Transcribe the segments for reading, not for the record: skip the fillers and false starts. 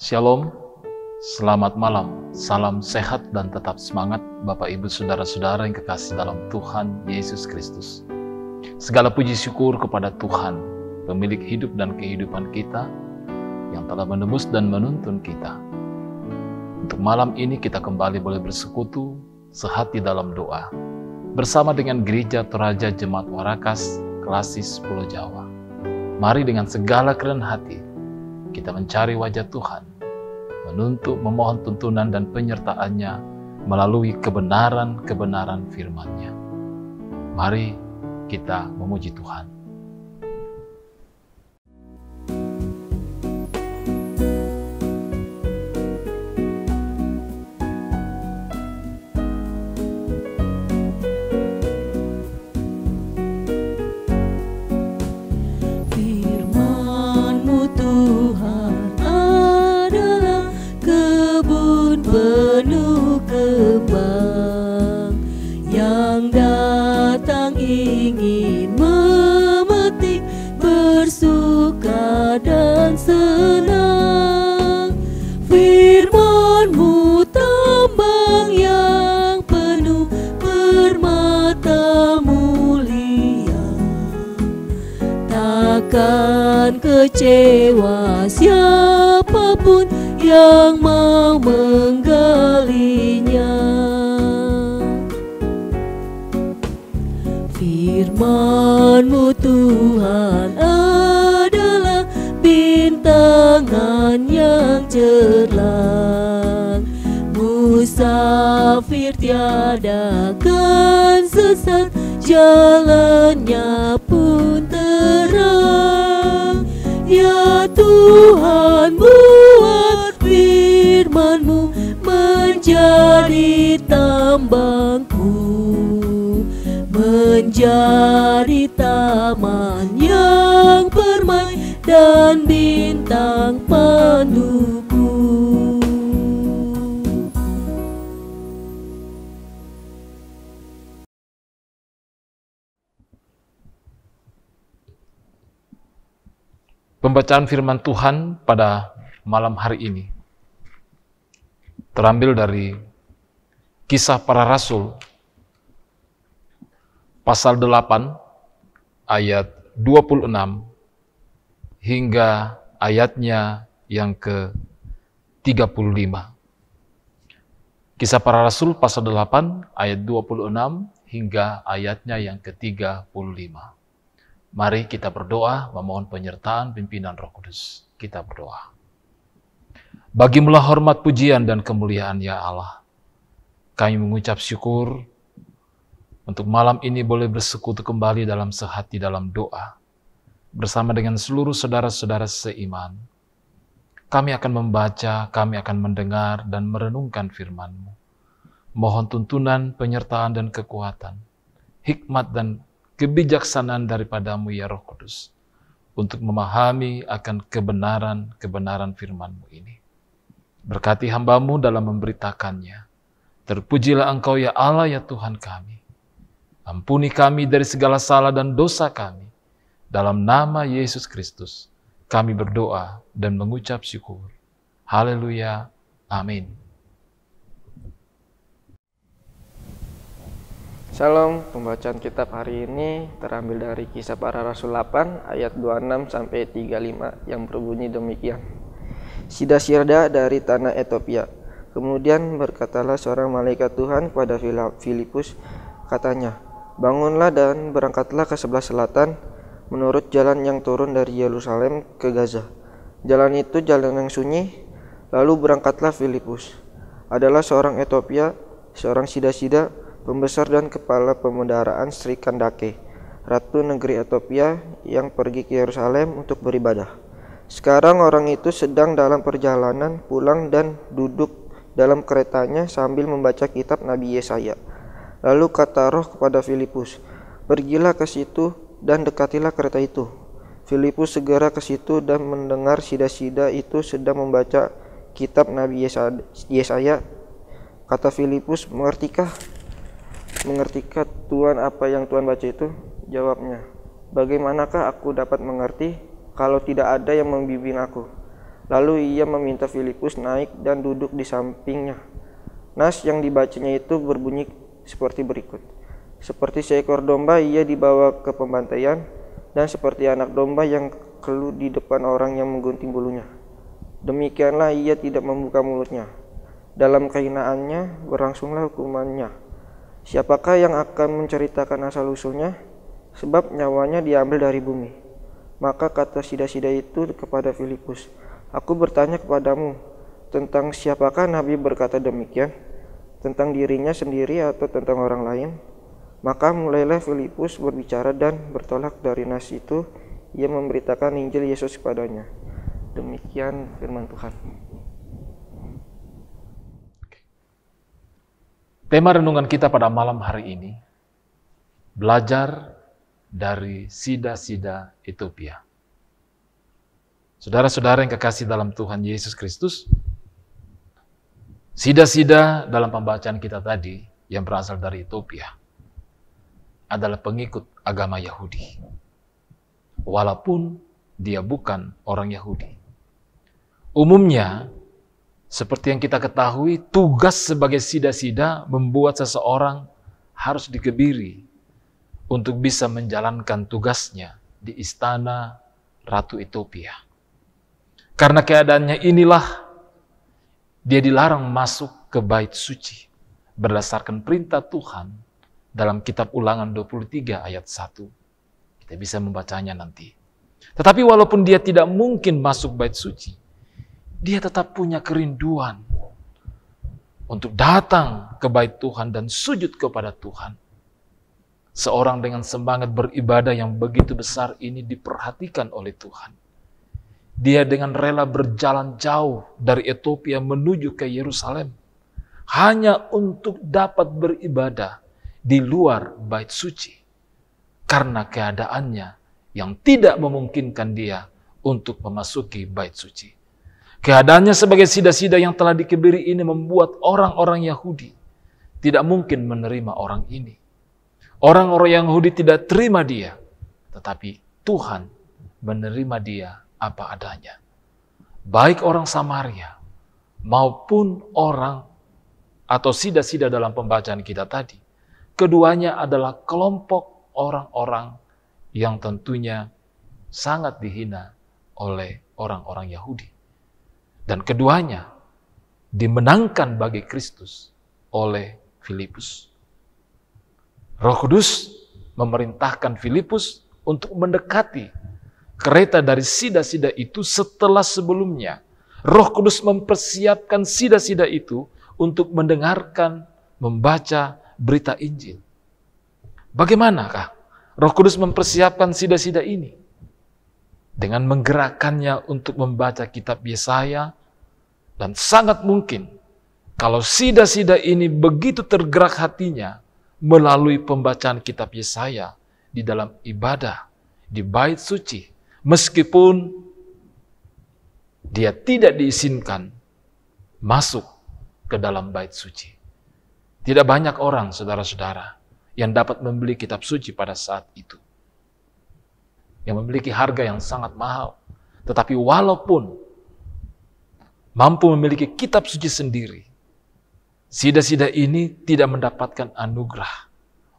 Shalom, selamat malam, salam sehat dan tetap semangat Bapak Ibu Saudara-saudara yang kekasih dalam Tuhan Yesus Kristus. Segala puji syukur kepada Tuhan, pemilik hidup dan kehidupan kita, yang telah menebus dan menuntun kita. Untuk malam ini kita kembali boleh bersekutu sehati dalam doa, bersama dengan Gereja Toraja Jemaat Warakas, Klasis Pulau Jawa. Mari dengan segala kerendahan hati, kita mencari wajah Tuhan, menuntut, memohon tuntunan dan penyertaan-Nya melalui kebenaran-kebenaran firman-Nya. Mari kita memuji Tuhan. Dan senang, firman-Mu tambang yang penuh permata mulia. Takkan kecewa siapapun yang mau menggalinya. Firman-Mu Tuhan adalah bintangan yang cerlang, musafir tiada kan sesat, jalannya pun terang. Ya Tuhan, buat firman-Mu menjadi tambangku, menjadi taman yang permai dan bintang panduku. Pembacaan firman Tuhan pada malam hari ini terambil dari Kisah Para Rasul pasal 8 ayat 26 hingga ayatnya yang ke-35. Kisah Para Rasul pasal 8 ayat 26 hingga ayatnya yang ke-35. Mari kita berdoa memohon penyertaan pimpinan Roh Kudus. Kita berdoa. Bagimulah hormat, pujian, dan kemuliaan ya Allah. Kami mengucap syukur untuk malam ini boleh bersekutu kembali dalam sehati dalam doa, bersama dengan seluruh saudara-saudara seiman. Kami akan membaca, kami akan mendengar dan merenungkan firman-Mu. Mohon tuntunan, penyertaan, dan kekuatan, hikmat dan kebijaksanaan daripada-Mu ya Roh Kudus, untuk memahami akan kebenaran-kebenaran firman-Mu ini. Berkati hamba-Mu dalam memberitakannya. Terpujilah Engkau ya Allah ya Tuhan kami. Ampuni kami dari segala salah dan dosa kami. Dalam nama Yesus Kristus, kami berdoa dan mengucap syukur. Haleluya. Amin. Shalom, pembacaan kitab hari ini terambil dari Kisah Para Rasul 8 ayat 26 sampai 35 yang berbunyi demikian. Sida-sida dari tanah Ethiopia. Kemudian berkatalah seorang malaikat Tuhan kepada Filipus, katanya, bangunlah dan berangkatlah ke sebelah selatan menurut jalan yang turun dari Yerusalem ke Gaza. Jalan itu jalan yang sunyi. Lalu berangkatlah Filipus. Adalah seorang Ethiopia, seorang sida-sida, pembesar dan kepala pemudaraan Sri Kandake, ratu negeri Ethiopia yang pergi ke Yerusalem untuk beribadah. Sekarang orang itu sedang dalam perjalanan pulang dan duduk dalam keretanya sambil membaca kitab Nabi Yesaya. Lalu kata Roh kepada Filipus, pergilah ke situ dan dekatilah kereta itu. Filipus segera ke situ dan mendengar sida-sida itu sedang membaca kitab Nabi Yesaya. Kata Filipus, mengertikah Tuhan apa yang Tuhan baca itu? Jawabnya, bagaimanakah aku dapat mengerti kalau tidak ada yang membimbing aku? Lalu ia meminta Filipus naik dan duduk di sampingnya. Nas yang dibacanya itu berbunyi seperti berikut. Seperti seekor domba ia dibawa ke pembantaian, dan seperti anak domba yang keluh di depan orang yang menggunting bulunya. Demikianlah ia tidak membuka mulutnya. Dalam kehinaannya berlangsunglah hukumannya. Siapakah yang akan menceritakan asal-usulnya? Sebab nyawanya diambil dari bumi. Maka kata sida-sida itu kepada Filipus, "Aku bertanya kepadamu, tentang siapakah Nabi berkata demikian? Tentang dirinya sendiri atau tentang orang lain?" Maka mulailah Filipus berbicara, dan bertolak dari nas itu ia memberitakan Injil Yesus kepadanya. Demikian firman Tuhan. Tema renungan kita pada malam hari ini, belajar dari sida-sida Ethiopia. Saudara-saudara yang kekasih dalam Tuhan Yesus Kristus, sida-sida dalam pembacaan kita tadi yang berasal dari Ethiopia adalah pengikut agama Yahudi, walaupun dia bukan orang Yahudi. Umumnya, seperti yang kita ketahui, tugas sebagai sida-sida membuat seseorang harus dikebiri untuk bisa menjalankan tugasnya di istana Ratu Ethiopia. Karena keadaannya inilah, dia dilarang masuk ke bait suci berdasarkan perintah Tuhan dalam kitab Ulangan 23 ayat 1. Kita bisa membacanya nanti. Tetapi walaupun dia tidak mungkin masuk bait suci, dia tetap punya kerinduan untuk datang ke bait Tuhan dan sujud kepada Tuhan. Seorang dengan semangat beribadah yang begitu besar ini diperhatikan oleh Tuhan. Dia dengan rela berjalan jauh dari Ethiopia menuju ke Yerusalem hanya untuk dapat beribadah di luar bait suci karena keadaannya yang tidak memungkinkan dia untuk memasuki bait suci. Keadaannya sebagai sida-sida yang telah dikebiri ini membuat orang-orang Yahudi tidak mungkin menerima orang ini. Orang-orang Yahudi tidak terima dia, tetapi Tuhan menerima dia apa adanya. Baik orang Samaria maupun orang atau sida-sida dalam pembacaan kita tadi, keduanya adalah kelompok orang-orang yang tentunya sangat dihina oleh orang-orang Yahudi. Dan keduanya dimenangkan bagi Kristus oleh Filipus. Roh Kudus memerintahkan Filipus untuk mendekati kereta dari sida-sida itu setelah sebelumnya Roh Kudus mempersiapkan sida-sida itu untuk mendengarkan, membaca berita Injil. Bagaimanakah Roh Kudus mempersiapkan sida-sida ini? Dengan menggerakkannya untuk membaca kitab Yesaya, dan sangat mungkin kalau sida-sida ini begitu tergerak hatinya melalui pembacaan kitab Yesaya di dalam ibadah, di bait suci, meskipun dia tidak diizinkan masuk ke dalam bait suci. Tidak banyak orang, saudara-saudara, yang dapat membeli kitab suci pada saat itu. Yang memiliki harga yang sangat mahal. Tetapi walaupun mampu memiliki kitab suci sendiri, sida-sida ini tidak mendapatkan anugerah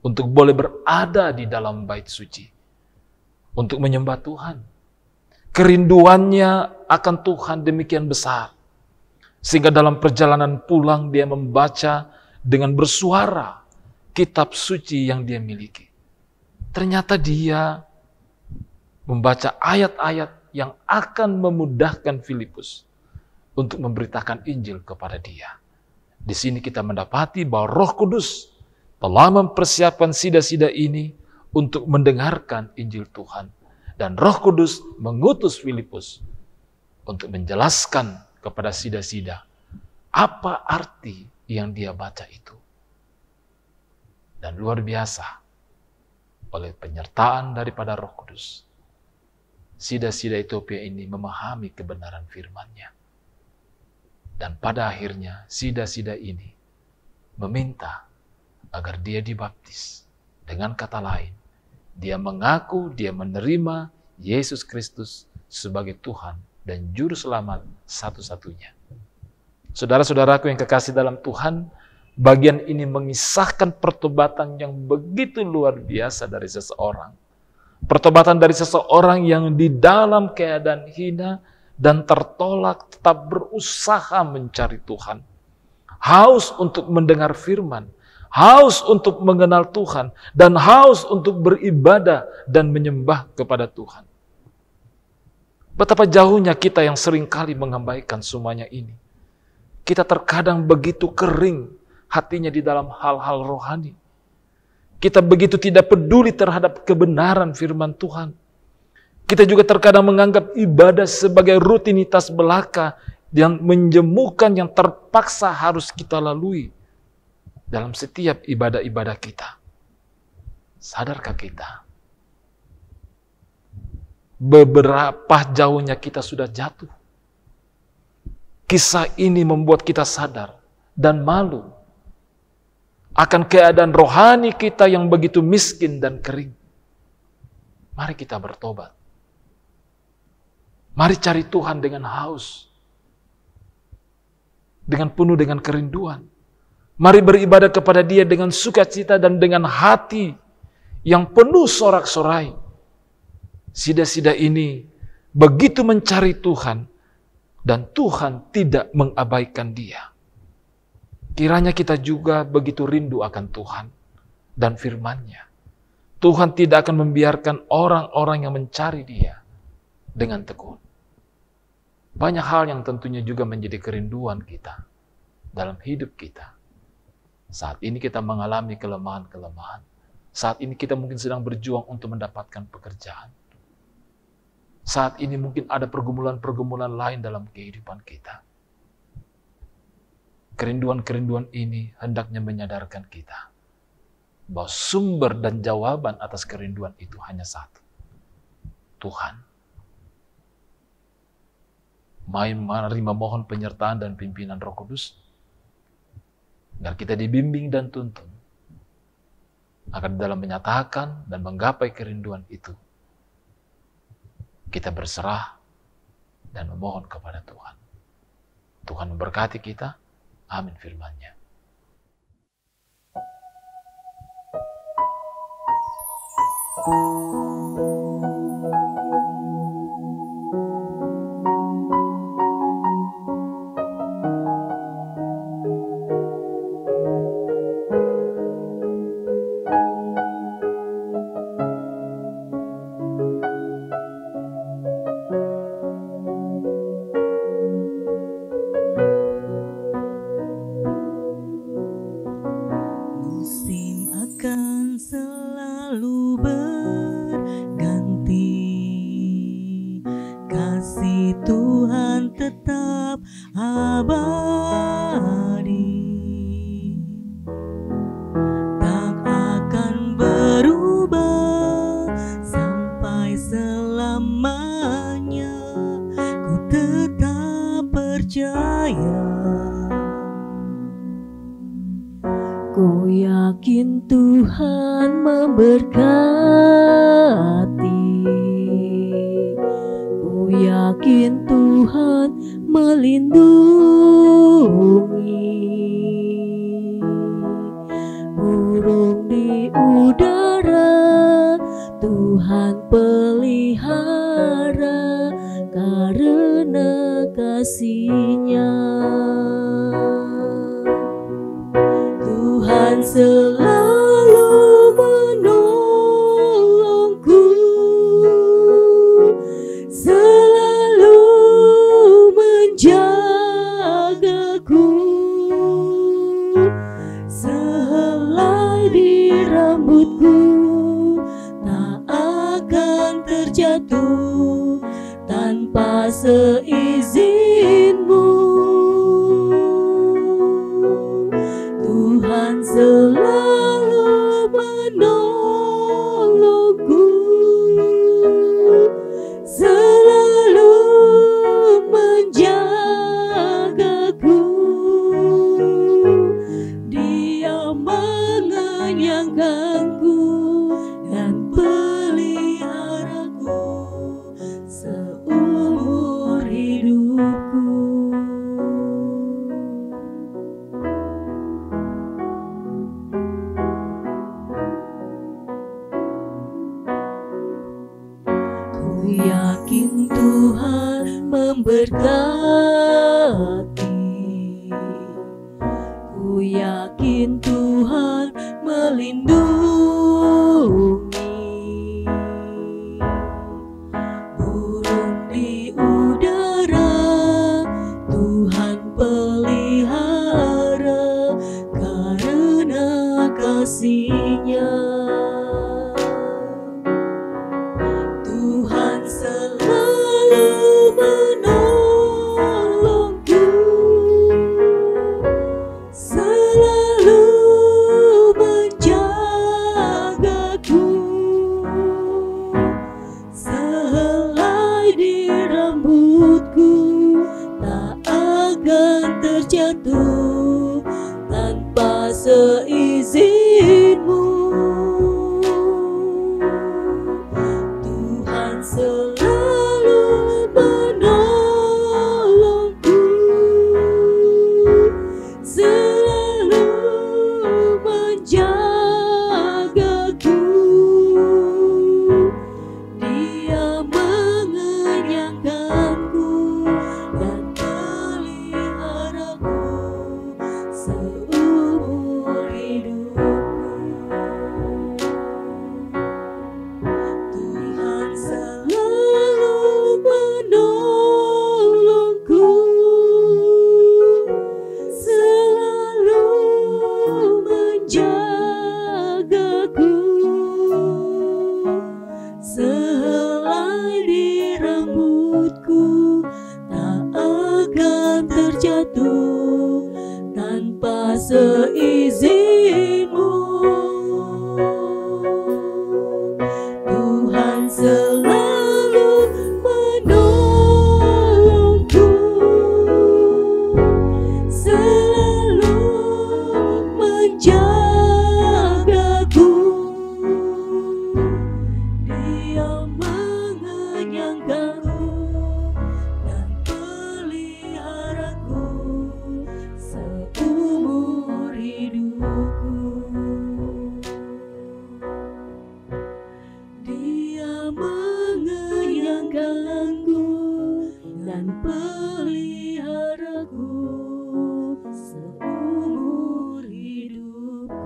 untuk boleh berada di dalam bait suci, untuk menyembah Tuhan. Kerinduannya akan Tuhan demikian besar, sehingga dalam perjalanan pulang dia membaca dengan bersuara kitab suci yang dia miliki. Ternyata dia membaca ayat-ayat yang akan memudahkan Filipus untuk memberitakan Injil kepada dia. Di sini kita mendapati bahwa Roh Kudus telah mempersiapkan sida-sida ini untuk mendengarkan Injil Tuhan. Dan Roh Kudus mengutus Filipus untuk menjelaskan kepada sida-sida apa arti yang dia baca itu. Dan luar biasa, oleh penyertaan daripada Roh Kudus, sida-sida Ethiopia ini memahami kebenaran firman-Nya. Dan pada akhirnya sida-sida ini meminta agar dia dibaptis. Dengan kata lain, dia mengaku dia menerima Yesus Kristus sebagai Tuhan dan Juru Selamat satu-satunya. Saudara-saudaraku yang kekasih dalam Tuhan, bagian ini mengisahkan pertobatan yang begitu luar biasa dari seseorang. Pertobatan dari seseorang yang di dalam keadaan hina dan tertolak tetap berusaha mencari Tuhan. Haus untuk mendengar firman, haus untuk mengenal Tuhan, dan haus untuk beribadah dan menyembah kepada Tuhan. Betapa jauhnya kita yang seringkali mengabaikan semuanya ini. Kita terkadang begitu kering hatinya di dalam hal-hal rohani. Kita begitu tidak peduli terhadap kebenaran firman Tuhan. Kita juga terkadang menganggap ibadah sebagai rutinitas belaka yang menjemukan yang terpaksa harus kita lalui dalam setiap ibadah-ibadah kita. Sadarkah kita? Beberapa jauhnya kita sudah jatuh. Kisah ini membuat kita sadar dan malu akan keadaan rohani kita yang begitu miskin dan kering. Mari kita bertobat. Mari cari Tuhan dengan haus, dengan penuh dengan kerinduan. Mari beribadah kepada Dia dengan sukacita dan dengan hati yang penuh sorak-sorai. Sida-sida ini begitu mencari Tuhan, dan Tuhan tidak mengabaikan dia. Kiranya kita juga begitu rindu akan Tuhan dan firman-Nya. Tuhan tidak akan membiarkan orang-orang yang mencari Dia dengan tekun. Banyak hal yang tentunya juga menjadi kerinduan kita dalam hidup kita. Saat ini kita mengalami kelemahan-kelemahan. Saat ini kita mungkin sedang berjuang untuk mendapatkan pekerjaan. Saat ini mungkin ada pergumulan-pergumulan lain dalam kehidupan kita. Kerinduan-kerinduan ini hendaknya menyadarkan kita bahwa sumber dan jawaban atas kerinduan itu hanya satu. Tuhan. Mari memohon penyertaan dan pimpinan Roh Kudus agar kita dibimbing dan tuntun agar dalam menyatakan dan menggapai kerinduan itu kita berserah dan memohon kepada Tuhan. Tuhan memberkati kita. Amin firman-Nya. Ku yakin Tuhan memberkati, ku yakin Tuhan melindungi. Burung di udara Tuhan pelihara karena kasih-Nya. Tuhan selalu menolongku, selalu menjagaku, sehelai di rambutku tak akan terjatuh tanpa seizinmu. Tuhan selalu menolongku, selalu menjagaku. Dia mengenyangkanku dan peliharaku seumur hidup. memberkati. Ku yakin Tuhan melindungi. Burung di udara Tuhan pelihara karena kasih-Nya. Tuhan selalu menolongku, selalu menjagaku. Sehelai di rambutku tak akan terjatuh tanpa seizin-Mu. Tuhan selalu menolongku, selalu menjagaku. Dia mengenyangkanku dan peliharaku seumur hidupku. Tuhan selalu menolongku, selalu menjagaku. Sehelai di rambutku tak akan terjatuh tanpa seizin-Mu. Tuhan selalu menolongku, selalu menjagaku. Dia mengenyangkanku dan peliharaku seumur hidupku. Dia mengenyangkanku dan peliharaku seumur hidupku.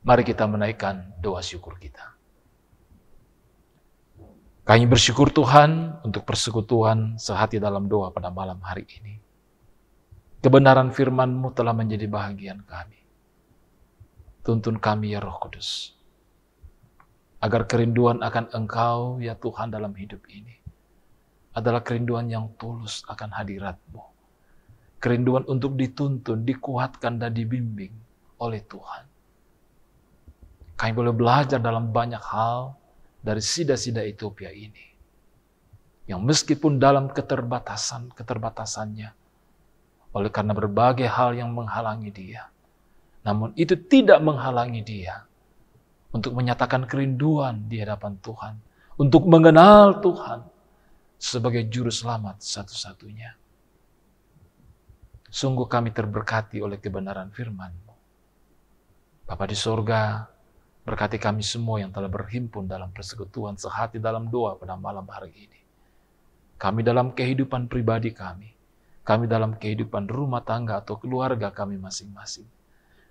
Mari kita menaikkan doa syukur kita. Kami bersyukur Tuhan untuk persekutuan sehati dalam doa pada malam hari ini. Kebenaran firman-Mu telah menjadi bahagian kami. Tuntun kami ya Roh Kudus, agar kerinduan akan Engkau ya Tuhan dalam hidup ini adalah kerinduan yang tulus akan hadirat-Mu. Kerinduan untuk dituntun, dikuatkan dan dibimbing oleh Tuhan. Kami boleh belajar dalam banyak hal dari sida-sida Ethiopia ini, yang meskipun dalam keterbatasannya, oleh karena berbagai hal yang menghalangi dia, namun itu tidak menghalangi dia untuk menyatakan kerinduan di hadapan Tuhan, untuk mengenal Tuhan sebagai juru selamat satu-satunya. Sungguh kami terberkati oleh kebenaran firman-Mu. Bapa di sorga, berkati kami semua yang telah berhimpun dalam persekutuan sehati dalam doa pada malam hari ini. Kami dalam kehidupan pribadi kami dalam kehidupan rumah tangga atau keluarga kami masing-masing,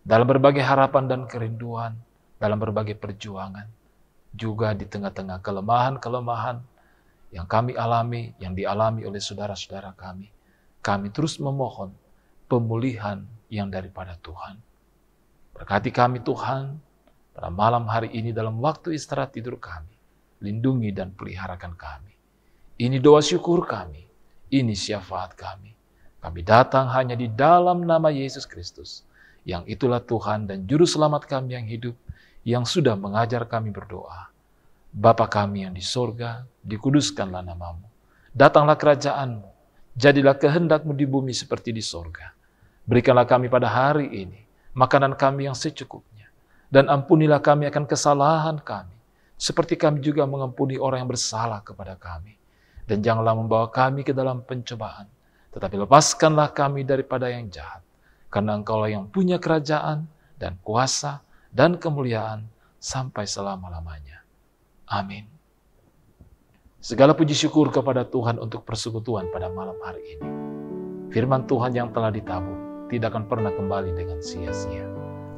dalam berbagai harapan dan kerinduan, dalam berbagai perjuangan, juga di tengah-tengah kelemahan-kelemahan yang kami alami, yang dialami oleh saudara-saudara kami terus memohon pemulihan yang daripada Tuhan. Berkati kami Tuhan, pada malam hari ini dalam waktu istirahat tidur kami, lindungi dan peliharakan kami. Ini doa syukur kami, ini syafaat kami. Kami datang hanya di dalam nama Yesus Kristus, yang itulah Tuhan dan Juru Selamat kami yang hidup, yang sudah mengajar kami berdoa. Bapa kami yang di sorga, dikuduskanlah nama-Mu. Datanglah kerajaan-Mu, jadilah kehendak-Mu di bumi seperti di sorga. Berikanlah kami pada hari ini makanan kami yang secukupnya. Dan ampunilah kami akan kesalahan kami, seperti kami juga mengampuni orang yang bersalah kepada kami. Dan janganlah membawa kami ke dalam pencobaan, tetapi lepaskanlah kami daripada yang jahat. karena Engkaulah yang punya kerajaan dan kuasa dan kemuliaan sampai selama-lamanya. Amin. Segala puji syukur kepada Tuhan untuk persekutuan pada malam hari ini. Firman Tuhan yang telah ditabur tidak akan pernah kembali dengan sia-sia.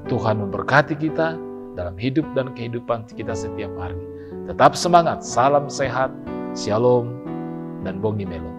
Tuhan memberkati kita dalam hidup dan kehidupan kita setiap hari. Tetap semangat, salam sehat, shalom, dan bongi melo.